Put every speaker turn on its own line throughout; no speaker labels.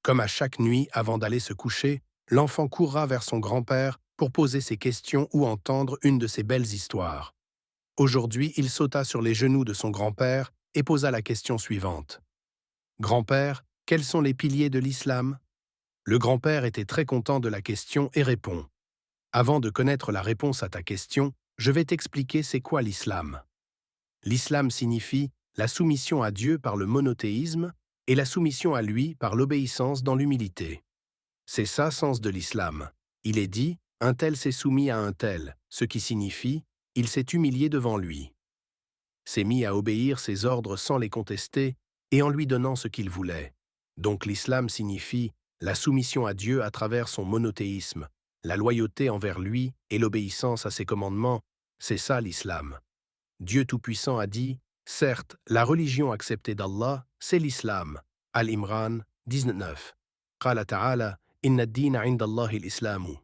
Comme à chaque nuit avant d'aller se coucher, l'enfant courra vers son grand-père pour poser ses questions ou entendre une de ses belles histoires. Aujourd'hui, il sauta sur les genoux de son grand-père et posa la question suivante. Grand-père, quels sont les piliers de l'islam? Le grand-père était très content de la question et répond. Avant de connaître la réponse à ta question, je vais t'expliquer c'est quoi l'islam. L'islam signifie la soumission à Dieu par le monothéisme et la soumission à lui par l'obéissance dans l'humilité. C'est ça sens de l'islam. Il est dit, un tel s'est soumis à un tel, ce qui signifie, il s'est humilié devant lui. S'est mis à obéir ses ordres sans les contester et en lui donnant ce qu'il voulait. Donc l'islam signifie la soumission à Dieu à travers son monothéisme, la loyauté envers lui et l'obéissance à ses commandements, c'est ça l'islam. Dieu Tout-Puissant a dit, certes, la religion acceptée d'Allah, c'est l'islam. Al-Imran 19. Qala ta'ala, inna ad-dina 'inda Allahi al-islamu.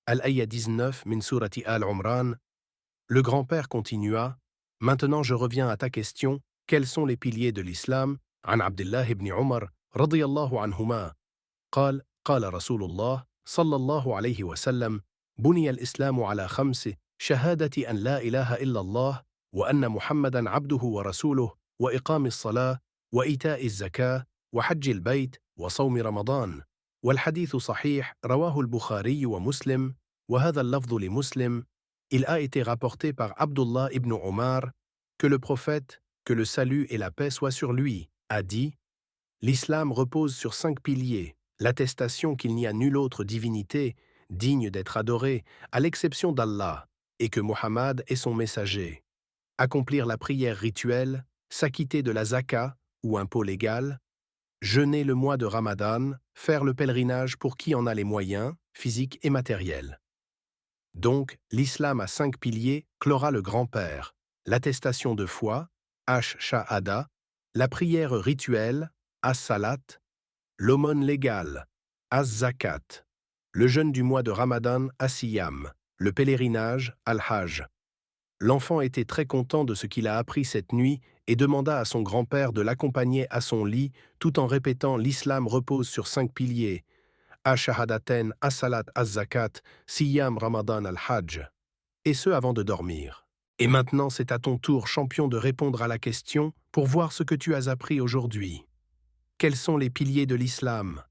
Al-Ayya 19 min surati Al-Umran. Le grand-père continua, maintenant je reviens à ta question, quels sont les piliers de l'islam? An Abdullah ibn Umar, radiyallahu anhuma. قال قال رسول الله صلى الله عليه وسلم بني الإسلام على خمس شهادة أن لا إله إلا الله وأن محمدًا عبده ورسوله وإقام الصلاة وإيتاء الزكاة وحج البيت وصوم رمضان والحديث صحيح رواه البخاري ومسلم وهذا اللفظ لمسلم. Il a été rapporté par Abdullah ibn Omar que le prophète, que le salut et la paix soient sur lui, a dit « L'islam repose sur 5 piliers, l'attestation qu'il n'y a nulle autre divinité digne d'être adorée, à l'exception d'Allah, et que Mohammed est son messager. Accomplir la prière rituelle, s'acquitter de la zaka, ou impôt légal, jeûner le mois de Ramadan, faire le pèlerinage pour qui en a les moyens, physiques et matériels. » Donc, l'islam a 5 piliers, clora le grand-père, l'attestation de foi, Ash-Shahada, la prière rituelle, As-Salat, l'aumône légale, Az-Zakat, le jeûne du mois de Ramadan, As-Siyam, le pèlerinage, Al-Hajj. L'enfant était très content de ce qu'il a appris cette nuit et demanda à son grand-père de l'accompagner à son lit tout en répétant l'islam repose sur 5 piliers, Ash-Shahadaten, As-Salat, Az-Zakat, Siyam, Ramadan, Al-Hajj, et ce avant de dormir. Et maintenant c'est à ton tour, champion, de répondre à la question pour voir ce que tu as appris aujourd'hui. Quels sont les piliers de l'islam?